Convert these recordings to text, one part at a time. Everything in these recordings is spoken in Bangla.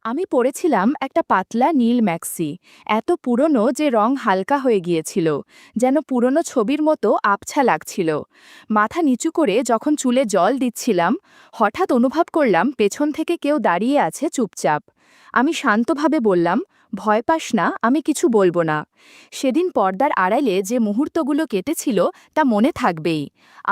আমি পরেছিলাম একটা পাতলা নীল ম্যাক্সি। এত পুরনো যে রং হালকা হয়ে গিয়েছিল, যেন পুরনো ছবির মতো আবছা লাগছিল। মাথা নিচু করে যখন চুলে জল দিচ্ছিলাম, হঠাৎ অনুভব করলাম পেছন থেকে কেউ দাঁড়িয়ে আছে চুপচাপ। আমি শান্তভাবে বললাম, ভয় পাস না, আমি কিছু বলবো না। সেদিন পর্দার আড়ালে যে মুহূর্তগুলো কেটেছিল তা মনে থাকবেই।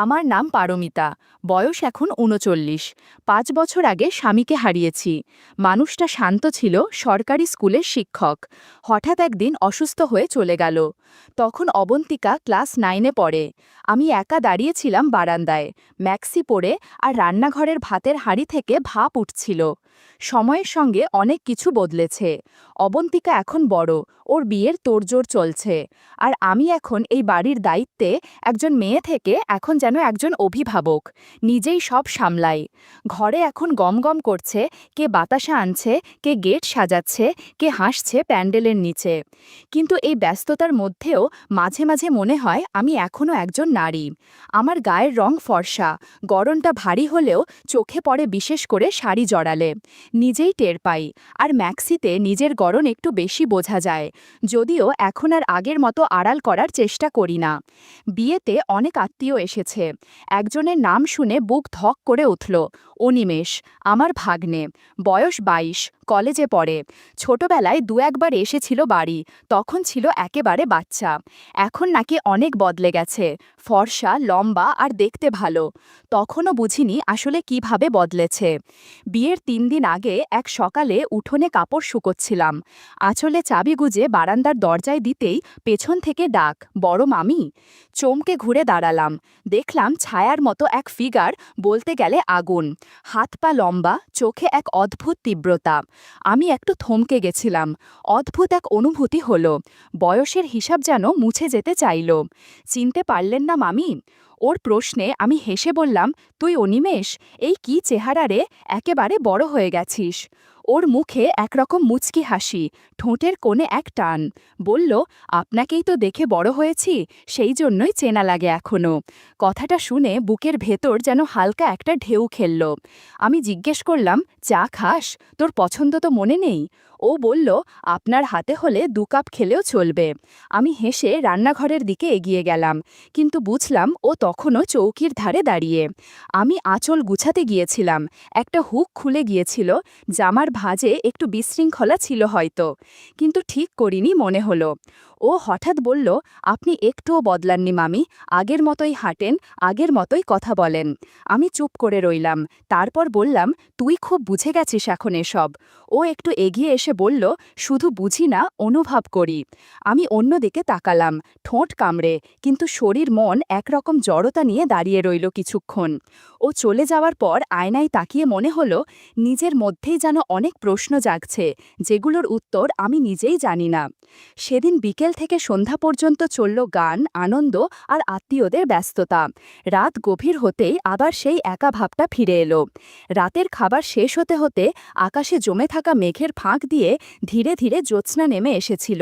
আমার নাম পারমিতা, বয়স এখন ৩৯। ৫ বছর আগে স্বামীকে হারিয়েছি। মানুষটা শান্ত ছিল, সরকারি স্কুলের শিক্ষক। হঠাৎ একদিন অসুস্থ হয়ে চলে গেল। তখন অবন্তিকা ক্লাস 9-এ পড়ে। আমি একা দাঁড়িয়েছিলাম বারান্দায়, ম্যাক্সি পরে, আর রান্নাঘরের ভাতের হাঁড়ি থেকে ভাপ উঠছিল। সময়ের সঙ্গে অনেক কিছু বদলেছে। অবন্তিকা এখন বড়, ওর বিয়ের তোড়জোড় চলছে। আর আমি এখন এই বাড়ির দায়িত্বে, একজন মেয়ে থেকে এখন যেন একজন অভিভাবক। নিজেই সব সামলাই। ঘরে এখন গমগম করছে, কে বাতাসা আনছে, কে গেট সাজাচ্ছে, কে হাসছে প্যান্ডেলের নিচে। কিন্তু এই ব্যস্ততার মধ্যেও মাঝে মাঝে মনে হয় আমি এখনও একজন নারী। আমার গায়ের রং ফর্সা, গরমটা ভারী হলেও চোখে পড়ে, বিশেষ করে শাড়ি জড়ালে। নিজেই টের পাই। আর ম্যাক্সিতে নিজের গড়ন একটু বেশি বোঝা যায়, যদিও এখন আর আগের মতো আড়াল করার চেষ্টা করি না। বিয়েতে অনেক আত্মীয় এসেছে। একজনের নাম শুনে বুক ধক করে উঠল। অনিমেষ, আমার ভাগ্নে। বয়স ২২, কলেজে পড়ে। ছোটবেলায় ২-১ বার এসেছিল বাড়ি, তখন ছিল একেবারে বাচ্চা। এখন নাকি অনেক বদলে গেছে, ফর্সা, লম্বা আর দেখতে ভালো। তখনও বুঝিনি আসলে কিভাবে বদলেছে। বিয়ের ৩ দিন আগে এক সকালে উঠোনে কাপড় শুকোচ্ছিলাম। আঁচলে চাবি গুজে বারান্দার দরজায় দিতেই পেছন থেকে ডাক, বড় মামি। চমকে ঘুরে দাঁড়ালাম। দেখলাম ছায়ার মতো এক ফিগার, বলতে গেলে আগুন। হাত পা লম্বা, চোখে এক অদ্ভুত তীব্রতা। আমি একটু থমকে গেছিলাম। অদ্ভুত এক অনুভূতি হলো। বয়সের হিসাব যেন মুছে যেতে চাইল। চিনতে পারলেন না মামি? ওর প্রশ্নে আমি হেসে বললাম, তুই অনিমেষ? এই কি চেহারা রে, একেবারে বড় হয়ে গেছিস। ওর মুখে একরকম মুচকি হাসি, ঠোঁটের কোণে এক টান। বলল, আপনাকেই তো দেখে বড় হয়েছি, সেই জন্যই চেনা লাগে এখনো। কথাটা শুনে বুকের ভেতর যেন হালকা একটা ঢেউ খেলল। আমি জিজ্ঞেস করলাম, চা খাস? তোর পছন্দ তো মনে নেই? ও বলল, আপনার হাতে হলে ২ কাপ খেলেও চলবে। আমি হেসে রান্নাঘরের দিকে এগিয়ে গেলাম, কিন্তু বুঝলাম ও তখনও চৌকির ধারে দাঁড়িয়ে। আমি আঁচল গুছাতে গিয়েছিলাম, একটা হুক খুলে গিয়েছিল, জামার ভাঁজে একটু বিশৃঙ্খলা ছিল হয়তো, কিন্তু ঠিক করিনি মনে হলো। ও হঠাৎ বলল, আপনি একটুও বদলাননি মামি, আগের মতোই হাঁটেন, আগের মতোই কথা বলেন। আমি চুপ করে রইলাম। তারপর বললাম, তুই খুব বুঝে গেছিস এখন এসব। ও একটু এগিয়ে এসে বলল, শুধু বুঝি না, অনুভব করি। আমি অন্যদিকে তাকালাম, ঠোঁট কামড়ে, কিন্তু শরীর মন একরকম জড়তা নিয়ে দাঁড়িয়ে রইল কিছুক্ষণ। ও চলে যাওয়ার পর আয়নায় তাকিয়ে মনে হলো, নিজের মধ্যেই যেন অনেক প্রশ্ন জাগছে, যেগুলোর উত্তর আমি নিজেই জানি না। সেদিন বিকেল থেকে সন্ধ্যা পর্যন্ত চলল গান, আনন্দ আর আত্মীয়দের ব্যস্ততা। রাত গভীর হতেই আবার সেই একা ভাবটা ফিরে এলো। রাতের খাবার শেষ হতে হতে আকাশে জমে থাকা মেঘের ফাঁক দিয়ে ধীরে ধীরে জ্যোৎস্না নেমে এসেছিল।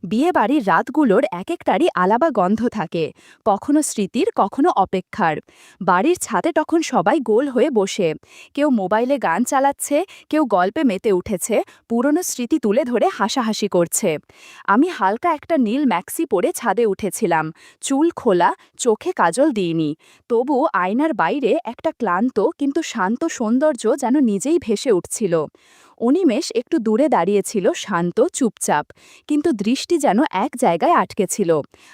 বিয়েবাড়ির রাতগুলোর এক একটারই আলাদা গন্ধ থাকে, কখনো স্মৃতির, কখনো অপেক্ষার। বাড়ির ছাদে তখন সবাই গোল হয়ে বসে, কেউ মোবাইলে গান চালাচ্ছে, কেউ গল্পে মেতে উঠেছে, পুরনো স্মৃতি তুলে ধরে হাসাহাসি করছে। আমি হালকা একটা নীল ম্যাক্সি পরে ছাদে উঠেছিলাম, চুল খোলা, চোখে কাজল দিইনি। তবু আয়নার বাইরে একটা ক্লান্ত কিন্তু শান্ত সৌন্দর্য যেন নিজেই ভেসে উঠছিল। অনিমেষ একটু দূরে দাঁড়িয়েছিল, শান্ত, চুপচাপ, কিন্তু দৃষ্টি যেন এক জায়গায় আটকে ছিল।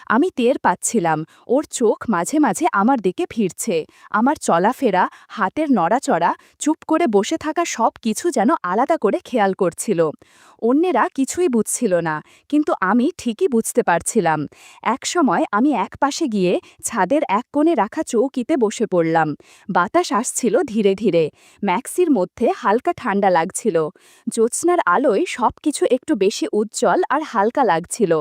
আমি টের পাচ্ছিলাম, ওর চোখ মাঝে মাঝে আমার দিকে ফিরছে। আমার চলাফেরা, হাতের নড়াচড়া, চুপ করে বসে থাকা সব কিছু যেন আলাদা করে খেয়াল করছিল। অন্যেরা কিছুই বুঝছিল না, কিন্তু আমি ঠিকই বুঝতে পারছিলাম। একসময় আমি এক পাশে গিয়ে ছাদের এক কোণে রাখা চৌকিতে বসে পড়লাম। বাতাস আসছিল ধীরে ধীরে, ম্যাক্সির মধ্যে হালকা ঠান্ডা লাগছিল। জ্যোৎস্নার আলোয় সবকিছু একটু বেশি উজ্জ্বল আর হালকা লাগছিল,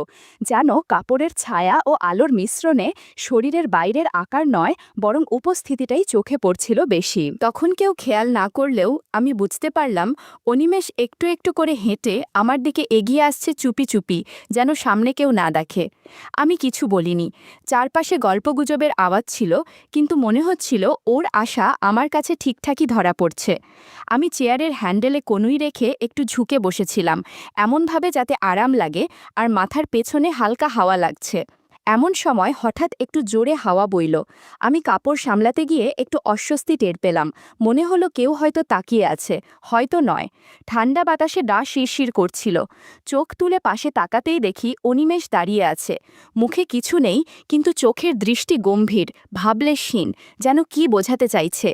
যেন কাপড়ের ছায়া ও আলোর মিশ্রণে শরীরের বাইরের আকার নয়, বরং উপস্থিতিটাই চোখে পড়ছিল বেশি। তখন কেউ খেয়াল না করলেও আমি বুঝতে পারলাম, অনিমেষ একটু একটু করে হেঁটে আমার দিকে এগিয়ে আসছে, চুপি চুপি, যেন সামনে কেউ না দেখে। আমি কিছু বলিনি। চারপাশে গল্পগুজবের আওয়াজ ছিল, কিন্তু মনে হচ্ছিল ওর আশা আমার কাছে ঠিকঠাকই ধরা পড়ছে। আমি চেয়ারের হ্যান্ডেলে কনুই রেখে একটু ঝুঁকে বসেছিলাম, এমনভাবে যাতে আরাম লাগে, আর মাথার পেছনে হালকা হাওয়া লাগছে। এমন সময় হঠাৎ একটু জোরে হাওয়া বইল। আমি কাপড় সামলাতে গিয়ে একটু অস্বস্তি টের পেলাম। মনে হলো কেউ হয়তো তাকিয়ে আছে, হয়তো নয়। ঠান্ডা বাতাসে ডা শিরশির করছিল। চোখ তুলে পাশে তাকাতেই দেখি অনিমেষ দাঁড়িয়ে আছে। মুখে কিছু নেই, কিন্তু চোখের দৃষ্টি গম্ভীর, ভাবলেশহীন, যেন কি বোঝাতে চাইছে।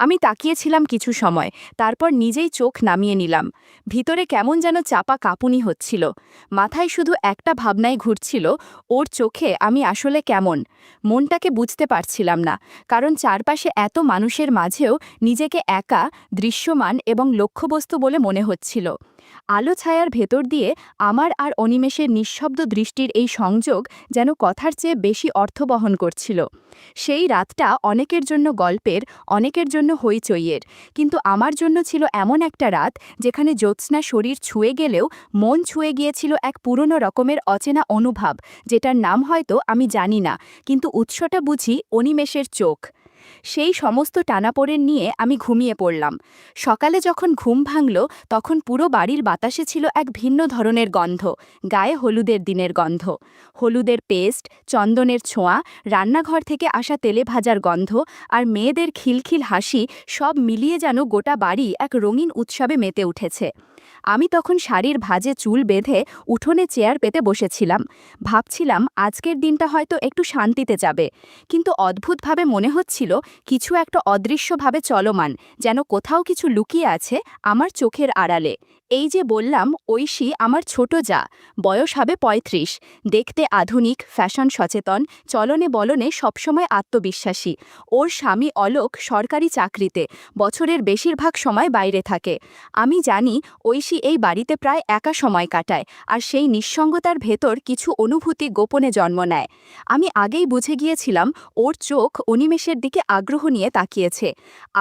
আমি তাকিয়েছিলাম কিছু সময়, তারপর নিজেই চোখ নামিয়ে নিলাম। ভিতরে কেমন যেন চাপা কাঁপুনি হচ্ছিল। মাথায় শুধু একটা ভাবনাই ঘুরছিল, ওর চোখে আমি আসলে কেমন। মনটাকে বুঝতে পারছিলাম না, কারণ চারপাশে এত মানুষের মাঝেও নিজেকে একা, দৃশ্যমান এবং লক্ষ্যবস্তু বলে মনে হচ্ছিল। আলো ছায়ার ভেতর দিয়ে আমার আর অনিমেষের নিঃশব্দ দৃষ্টির এই সংযোগ যেন কথার চেয়ে বেশি অর্থ বহন করছিল। সেই রাতটা অনেকের জন্য গল্পের, অনেকের জন্য হইচইয়ের, কিন্তু আমার জন্য ছিল এমন একটা রাত যেখানে জ্যোৎস্না শরীর ছুঁয়ে গেলেও মন ছুঁয়ে গিয়েছিল এক পুরনো রকমের অচেনা অনুভব, যেটার নাম হয়তো আমি জানি না, কিন্তু উৎসটা বুঝি অনিমেষের চোখ। সেই সমস্ত টানাপোড়েন নিয়ে আমি ঘুমিয়ে পড়লাম। সকালে যখন ঘুম ভাঙল, তখন পুরো বাড়ির বাতাসে ছিল এক ভিন্ন ধরনের গন্ধ, গায়ে হলুদের দিনের গন্ধ। হলুদের পেস্ট, চন্দনের ছোঁয়া, রান্নাঘর থেকে আসা তেলে ভাজার গন্ধ, আর মেয়েদের খিলখিল হাসি, সব মিলিয়ে যেন গোটা বাড়ি এক রঙিন উৎসবে মেতে উঠেছে। আমি তখন শাড়ির ভাঁজে চুল বেঁধে উঠোনে চেয়ার পেতে বসেছিলাম। ভাবছিলাম আজকের দিনটা হয়তো একটু শান্তিতে যাবে, কিন্তু অদ্ভুতভাবে মনে হচ্ছিল কিছু একটা অদৃশ্যভাবে চলমান, যেন কোথাও কিছু লুকিয়ে আছে আমার চোখের আড়ালে। এই যে বললাম, ঐশী আমার ছোট যা, বয়স হবে ৩৫, দেখতে আধুনিক, ফ্যাশন সচেতন, চলনে বলনে সবসময় আত্মবিশ্বাসী। ওর স্বামী অলোক সরকারি চাকরিতে, বছরের বেশিরভাগ সময় বাইরে থাকে। আমি জানি ঐশী এই বাড়িতে প্রায় একা সময় কাটায়, আর সেই নিঃসঙ্গতার ভেতর কিছু অনুভূতি গোপনে জন্ম নেয়। আমি আগেই বুঝে গিয়েছিলাম ওর চোখ অনিমেষের দিকে আগ্রহ নিয়ে তাকিয়েছে।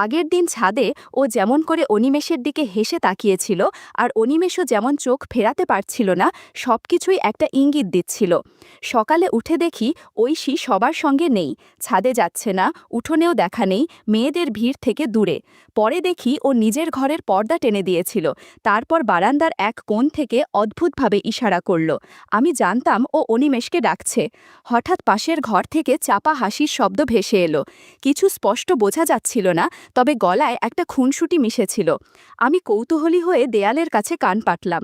আগের দিন ছাদে ও যেমন করে অনিমেষের দিকে হেসে তাকিয়েছিল, আর অনিমেষও যেমন চোখ ফেরাতে পারছিল না, সবকিছুই একটা ইঙ্গিত দিচ্ছিল। সকালে উঠে দেখি ঐশী সবার সঙ্গে নেই, ছাদে যাচ্ছে না, উঠোনেও দেখা নেই, মেয়েদের ভিড় থেকে দূরে। পরে দেখি ও নিজের ঘরের পর্দা টেনে দিয়েছিল, তারপর বারান্দার এক কোণ থেকে অদ্ভুতভাবে ইশারা করল। আমি জানতাম ও অনিমেষকে ডাকছে। হঠাৎ পাশের ঘর থেকে চাপা হাসির শব্দ ভেসে এলো। কিছু স্পষ্ট বোঝা যাচ্ছিল না, তবে গলায় একটা খুনসুটি মিশেছিল। আমি কৌতূহলী হয়ে দেয়ালের কাছে কান পাতলাম।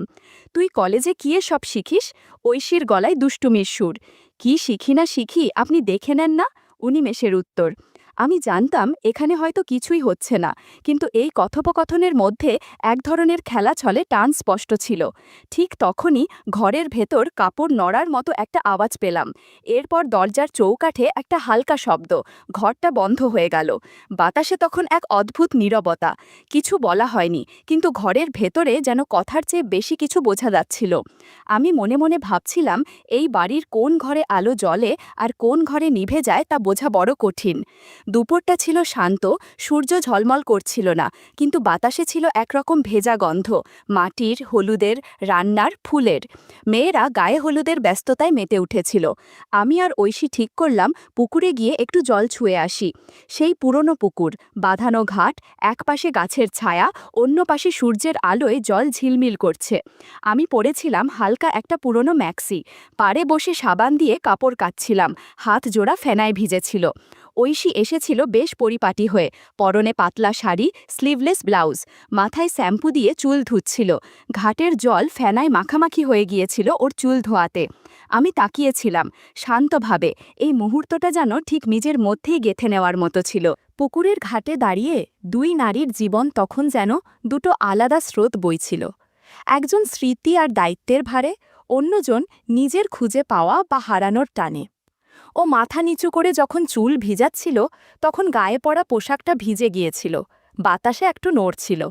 তুই কলেজে কি সব শিখিস? ঐশীর গলায় দুষ্টুমির সুর। কি শিখি না শিখি আপনি দেখে নেন না, অনিমেষের উত্তর। আমি জানতাম এখানে হয়তো কিছুই হচ্ছে না, কিন্তু এই কথোপকথনের মধ্যে এক ধরনের খেলা ছলে টান স্পষ্ট ছিল। ঠিক তখনই ঘরের ভেতর কাপড় নড়ার মতো একটা আওয়াজ পেলাম। এরপর দরজার চৌকাঠে একটা হালকা শব্দ, ঘরটা বন্ধ হয়ে গেল। বাতাসে তখন এক অদ্ভুত নীরবতা। কিছু বলা হয়নি, কিন্তু ঘরের ভেতরে যেন কথার চেয়ে বেশি কিছু বোঝা যাচ্ছিল। আমি মনে মনে ভাবছিলাম, এই বাড়ির কোন ঘরে আলো জ্বলে আর কোন ঘরে নিভে যায় তা বোঝা বড় কঠিন। দুপুরটা ছিল শান্ত, সূর্য ঝলমল করছিল না, কিন্তু বাতাসে ছিল একরকম ভেজা গন্ধ, মাটির, হলুদের, রান্নার, ফুলের। মেয়েরা গায়ে হলুদের ব্যস্ততায় মেতে উঠেছিল। আমি আর ঐশী ঠিক করলাম পুকুরে গিয়ে একটু জল ছুঁয়ে আসি। সেই পুরনো পুকুর, বাঁধানো ঘাট, এক পাশে গাছের ছায়া, অন্য পাশে সূর্যের আলোয় জল ঝিলমিল করছে। আমি পরেছিলাম হালকা একটা পুরনো ম্যাক্সি, পাড়ে বসে সাবান দিয়ে কাপড় কাচ্ছিলাম, হাত জোড়া ফেনায় ভিজেছিল। ঐশী এসেছিল বেশ পরিপাটি হয়ে, পরনে পাতলা শাড়ি, স্লিভলেস ব্লাউজ, মাথায় শ্যাম্পু দিয়ে চুল ধুচ্ছিল। ঘাটের জল ফেনায় মাখামাখি হয়ে গিয়েছিল ওর চুল ধোয়াতে। আমি তাকিয়েছিলাম শান্তভাবে, এই মুহূর্তটা যেন ঠিক নিজের মধ্যেই গেঁথে নেওয়ার মতো ছিল। পুকুরের ঘাটে দাঁড়িয়ে দুই নারীর জীবন তখন যেন দুটো আলাদা স্রোত বইছিল। একজন স্মৃতি আর দায়িত্বের ভারে, অন্যজন নিজের খুঁজে পাওয়া বা হারানোর টানে। ও মাথা নিচু করে যখন চুল ভিজাচ্ছিল, তখন গায়ে পড়া পোশাকটা ভিজে গিয়েছিল, বাতাসে একটু নড়ছিল।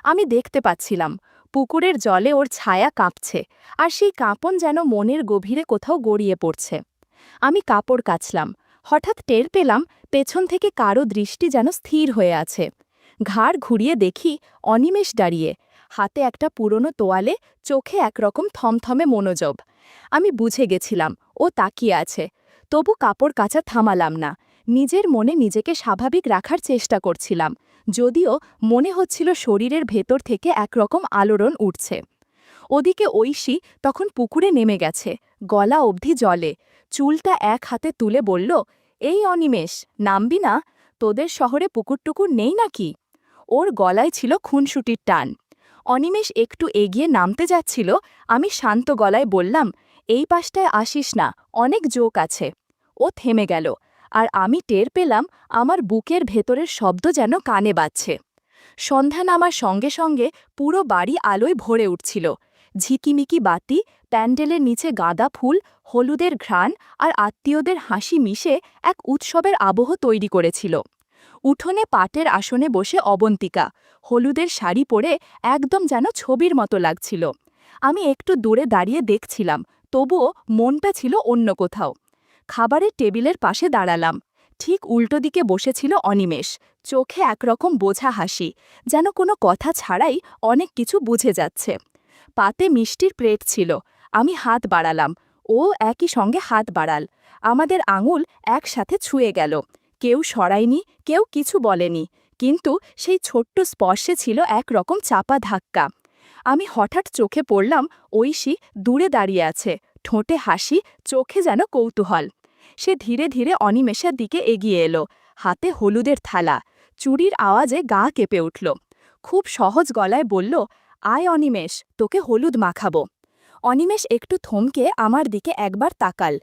আমি দেখতে পাচ্ছিলাম পুকুরের জলে ওর ছায়া কাঁপছে, আর সেই কাঁপন যেন মনের গভীরে কোথাও গড়িয়ে পড়ছে। আমি কাপড় কাচলাম, হঠাৎ টের পেলাম পেছন থেকে কারো দৃষ্টি যেন স্থির হয়ে আছে। ঘাড় ঘুরিয়ে দেখি অনিমেষ দাঁড়িয়ে, হাতে একটা পুরনো তোয়ালে, চোখে একরকম থমথমে মনোযোগ। আমি বুঝে গেছিলাম ও তাকিয়ে আছে, তবু কাপড় কাচা থামালাম না। নিজের মনে নিজেকে স্বাভাবিক রাখার চেষ্টা করছিলাম, যদিও মনে হচ্ছিল শরীরের ভেতর থেকে একরকম আলোড়ন উঠছে। ওদিকে ঐশী তখন পুকুরে নেমে গেছে, গলা অবধি জলে। চুলটা এক হাতে তুলে বলল, এই অনিমেষ, নামবি না? তোদের শহরে পুকুর-টুকুর নেই নাকি? ওর গলায় ছিল খুনসুটির টান। অনিমেষ একটু এগিয়ে নামতে যাচ্ছিল, আমি শান্ত গলায় বললাম, এই পাশটায় আসিস না, অনেক জোক আছে। ও থেমে গেল, আর আমি টের পেলাম আমার বুকের ভেতরের শব্দ যেন কানে বাজছে। সন্ধ্যা নামার সঙ্গে সঙ্গে পুরো বাড়ি আলোয় ভরে উঠছিল। ঝিকিমিকি বাতি, প্যান্ডেলের নিচে গাঁদা ফুল, হলুদের ঘ্রাণ আর আত্মীয়দের হাসি মিশে এক উৎসবের আবহ তৈরি করেছিল। উঠোনে পাটের আসনে বসে অবন্তিকা, হলুদের শাড়ি পরে একদম যেন ছবির মতো লাগছিল। আমি একটু দূরে দাঁড়িয়ে দেখছিলাম, তবুও মনটা ছিল অন্য কোথাও। খাবারের টেবিলের পাশে দাঁড়ালাম। ঠিক উল্টো দিকে বসেছিল অনিমেষ, চোখে একরকম বোঝা হাসি, যেন কোনো কথা ছাড়াই অনেক কিছু বুঝে যাচ্ছে। পাতে মিষ্টির প্লেট ছিল, আমি হাত বাড়ালাম, ও একই সঙ্গে হাত বাড়াল। আমাদের আঙুল একসাথে ছুঁয়ে গেল। কেউ সরায়নি, কেউ কিছু বলেনি, কিন্তু সেই ছোট্ট স্পর্শে ছিল একরকম চাপা ধাক্কা। আমি হঠাৎ চোখে পড়লাম, ঐশী দূরে দাঁড়িয়ে আছে, ঠোঁটে হাসি, চোখে যেন কৌতূহল। সে ধীরে ধীরে অনিমেষের দিকে এগিয়ে এলো, হাতে হলুদের থালা। চুরির আওয়াজে গা কেঁপে উঠল। খুব সহজ গলায় বলল, আয় অনিমেষ, তোকে হলুদ মাখাবো। অনিমেষ একটু থমকে আমার দিকে একবার তাকাল।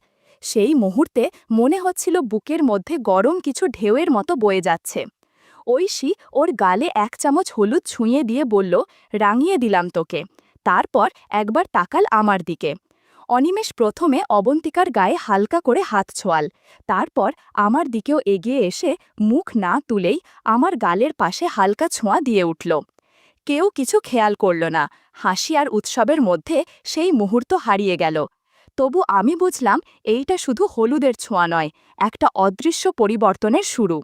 সেই মুহূর্তে মনে হচ্ছিল বুকের মধ্যে গরম কিছু ঢেউয়ের মতো বয়ে যাচ্ছে। ঐশী ওর গালে 1 চামচ হলুদ ছুঁয়ে দিয়ে বলল, রাঙিয়ে দিলাম তোকে। তারপর একবার তাকাল আমার দিকে। অনিমেষ প্রথমে অবন্তিকার গায়ে হালকা করে হাত ছোঁয়াল, তারপর আমার দিকেও এগিয়ে এসে মুখ না তুলেই আমার গালের পাশে হালকা ছোঁয়া দিয়ে উঠল। কেউ কিছু খেয়াল করল না, হাসি আর উৎসবের মধ্যে সেই মুহূর্ত হারিয়ে গেল। তবু আমি বুঝলাম এইটা শুধু হলুদের ছোঁয়া নয়, একটা অদৃশ্য পরিবর্তনের শুরু।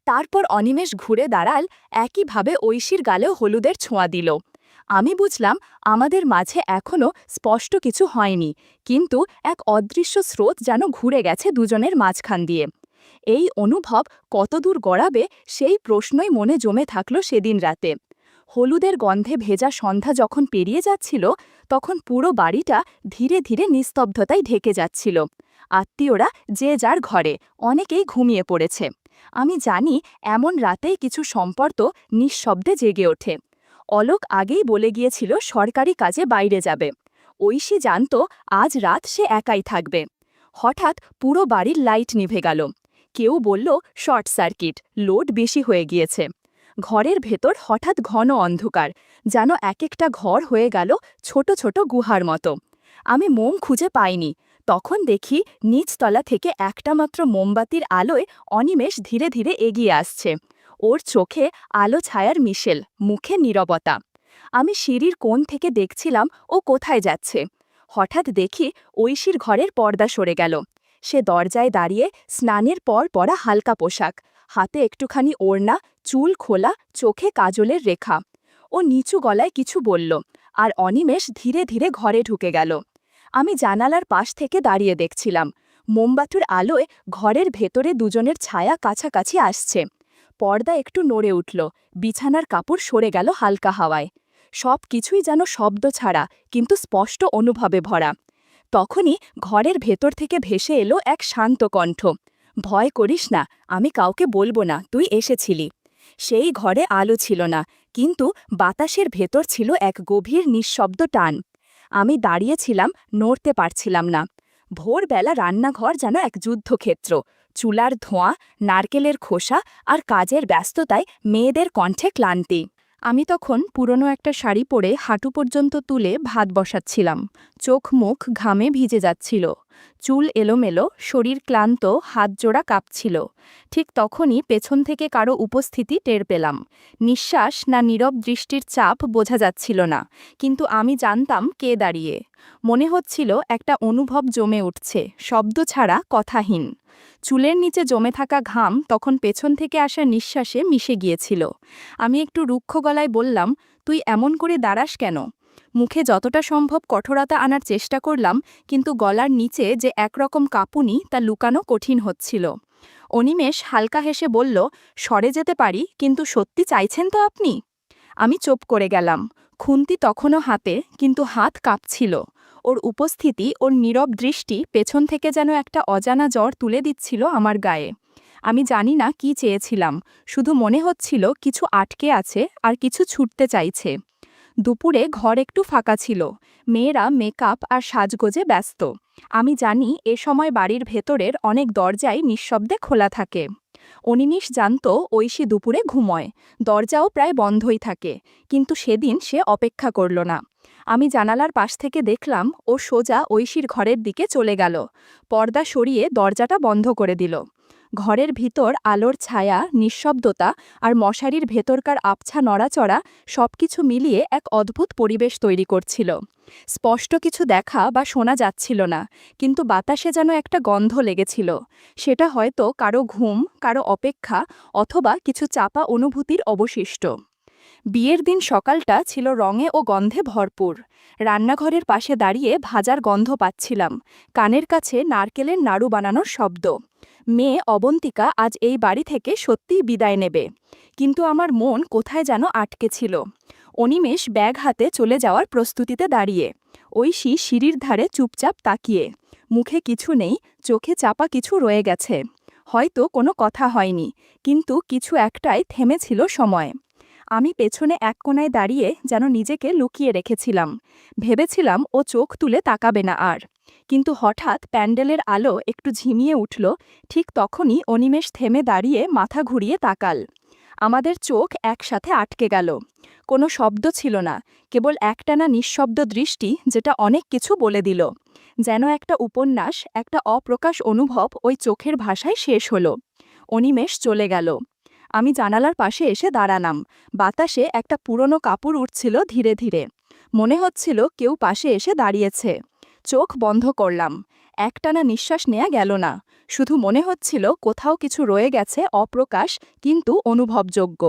তারপর অনিমেষ ঘুরে দাঁড়াল, একইভাবে ঐশীর গালেও হলুদের ছোঁয়া দিল। আমি বুঝলাম আমাদের মাঝে এখনও স্পষ্ট কিছু হয়নি, কিন্তু এক অদৃশ্য স্রোত যেন ঘুরে গেছে দুজনের মাঝখান দিয়ে। এই অনুভব কতদূর গড়াবে সেই প্রশ্নই মনে জমে থাকল সেদিন রাতে। হলুদের গন্ধে ভেজা সন্ধ্যা যখন পেরিয়ে যাচ্ছিল, তখন পুরো বাড়িটা ধীরে ধীরে নিস্তব্ধতায় ঢেকে যাচ্ছিল। আত্মীয়রা যে যার ঘরে, অনেকেই ঘুমিয়ে পড়েছে। আমি জানি এমন রাতেই কিছু সম্পর্ক নিঃশব্দে জেগে ওঠে। অলোক আগেই বলে গিয়েছিল সরকারি কাজে বাইরে যাবে। ঐশী জানত আজ রাত সে একাই থাকবে। হঠাৎ পুরো বাড়ির লাইট নিভে গেল। কেউ বলল শর্ট সার্কিট, লোড বেশি হয়ে গিয়েছে। ঘরের ভেতর হঠাৎ ঘন অন্ধকার, যেন এক একটা ঘর হয়ে গেল ছোট ছোট গুহার মতো। আমি মোম খুঁজে পাইনি। তখন দেখি নিচতলা থেকে একটা মাত্র মোমবাতির আলোয় অনিমেষ ধীরে ধীরে এগিয়ে আসছে। ওর চোখে আলো ছায়ার মিশেল, মুখে নীরবতা। আমি সিঁড়ির কোণ থেকে দেখছিলাম ও কোথায় যাচ্ছে। হঠাৎ দেখি ঐশীর ঘরের পর্দা সরে গেল। সে দরজায় দাঁড়িয়ে, স্নানের পর পরা হালকা পোশাক, হাতে একটুখানি ওড়না, চুল খোলা, চোখে কাজলের রেখা। ও নিচু গলায় কিছু বলল, আর অনিমেষ ধীরে ধীরে ঘরে ঢুকে গেল। আমি জানালার পাশ থেকে দাঁড়িয়ে দেখছিলাম। মোমবাতির আলোয় ঘরের ভেতরে দুজনের ছায়া কাছাকাছি আসছে। পর্দা একটু নড়ে উঠল, বিছানার কাপড় সরে গেল হালকা হাওয়ায়। সব কিছুই যেন শব্দ ছাড়া, কিন্তু স্পষ্ট অনুভবে ভরা। তখনই ঘরের ভেতর থেকে ভেসে এলো এক শান্ত কণ্ঠ, ভয় করিস না, আমি কাউকে বলবো না তুই এসেছিলি। সেই ঘরে আলো ছিল না, কিন্তু বাতাসের ভেতর ছিল এক গভীর নিঃশব্দ টান। আমি দাঁড়িয়েছিলাম, নড়তে পারছিলাম না। ভোরবেলা রান্নাঘর যেন এক যুদ্ধক্ষেত্র। চুলার ধোঁয়া, নারকেলের খোসা আর কাজের ব্যস্ততায় মেয়েদের কণ্ঠে ক্লান্তি। আমি তখন পুরনো একটা শাড়ি পরে হাঁটু পর্যন্ত তুলে ভাত বসাচ্ছিলাম। চোখ মুখ ঘামে ভিজে যাচ্ছিল, চুল এলোমেলো, শরীর ক্লান্ত, হাত জোড়া কাঁপছিল। ঠিক তখনই পেছন থেকে কারো উপস্থিতি টের পেলাম। নিঃশ্বাস না নীরব দৃষ্টির চাপ বোঝা যাচ্ছিল না, কিন্তু আমি জানতাম কে দাঁড়িয়ে। মনে হচ্ছিল একটা অনুভব জমে উঠছে, শব্দ ছাড়া, কথাহীন। চুলের নিচে জমে থাকা ঘাম তখন পেছন থেকে আসা নিঃশ্বাসে মিশে গিয়েছিল। আমি একটু রুক্ষ গলায় বললাম, তুই এমন করে দাঁড়াস কেন? মুখে যতটা সম্ভব কঠোরতা আনার চেষ্টা করলাম, কিন্তু গলার নিচে যে একরকম কাঁপুনি তা লুকানো কঠিন হচ্ছিল। অনিমেষ হালকা হেসে বলল, সরে যেতে পারি, কিন্তু সত্যি চাইছেন তো আপনি? আমি চুপ করে গেলাম। খুন্তি তখনও হাতে, কিন্তু হাত কাঁপছিল। ওর উপস্থিতি, ওর নীরব দৃষ্টি পেছন থেকে যেন একটা অজানা জ্বর তুলে দিচ্ছিল আমার গায়ে। আমি জানি না কি চেয়েছিলাম, শুধু মনে হচ্ছিল কিছু আটকে আছে আর কিছু ছুটতে চাইছে। দুপুরে ঘর একটু ফাঁকা ছিল, মেয়েরা মেকআপ আর সাজগোজে ব্যস্ত। আমি জানি এ সময় বাড়ির ভেতরের অনেক দরজাই নিঃশব্দে খোলা থাকে। অনিনিশ জানত ঐশী দুপুরে ঘুমোয়, দরজাও প্রায় বন্ধই থাকে, কিন্তু সেদিন সে অপেক্ষা করল না। আমি জানালার পাশ থেকে দেখলাম ও সোজা ঐশীর ঘরের দিকে চলে গেল, পর্দা সরিয়ে দরজাটা বন্ধ করে দিল। ঘরের ভিতর আলোর ছায়া, নিঃশব্দতা আর মশারির ভেতরকার আবছা নড়াচড়া সবকিছু মিলিয়ে এক অদ্ভুত পরিবেশ তৈরি করছিল। স্পষ্ট কিছু দেখা বা শোনা যাচ্ছিল না, কিন্তু বাতাসে যেন একটা গন্ধ লেগেছিল। সেটা হয়তো কারো ঘুম, কারো অপেক্ষা, অথবা কিছু চাপা অনুভূতির অবশিষ্ট। বিয়ের দিন সকালটা ছিল রঙে ও গন্ধে ভরপুর। রান্নাঘরের পাশে দাঁড়িয়ে ভাজার গন্ধ পাচ্ছিলাম, কানের কাছে নারকেলের নাড়ু বানানোর শব্দ। মেয়ে অবন্তিকা আজ এই বাড়ি থেকে সত্যিই বিদায় নেবে, কিন্তু আমার মন কোথায় যেন আটকে ছিল। অনিমেষ ব্যাগ হাতে চলে যাওয়ার প্রস্তুতিতে দাঁড়িয়ে, ঐশী সিঁড়ির ধারে চুপচাপ তাকিয়ে। মুখে কিছু নেই, চোখে চাপা কিছু রয়ে গেছে। হয়তো কোনো কথা হয়নি, কিন্তু কিছু একটাই থেমেছিল সময়। আমি পেছনে এক কোণায় দাঁড়িয়ে যেন নিজেকে লুকিয়ে রেখেছিলাম। ভেবেছিলাম ও চোখ তুলে তাকাবে না আর। কিন্তু হঠাৎ প্যান্ডেলের আলো একটু ঝিমিয়ে উঠল, ঠিক তখনই অনিমেষ থেমে দাঁড়িয়ে মাথা ঘুরিয়ে তাকাল। আমাদের চোখ একসাথে আটকে গেল। কোনো শব্দ ছিল না, কেবল একটানা নিঃশব্দ দৃষ্টি, যেটা অনেক কিছু বলে দিল। যেন একটা উপন্যাস, একটা অপ্রকাশ অনুভব ওই চোখের ভাষায় শেষ হলো। অনিমেষ চলে গেল। আমি জানালার পাশে এসে দাঁড়ালাম। বাতাসে একটা পুরনো কাপড় উঠছিল ধীরে ধীরে। মনে হচ্ছিল কেউ পাশে এসে দাঁড়িয়েছে। চোখ বন্ধ করলাম। একটানা নিঃশ্বাস নেওয়া গেল না, শুধু মনে হচ্ছিল কোথাও কিছু রয়ে গেছে অপ্রকাশ, কিন্তু অনুভবযোগ্য।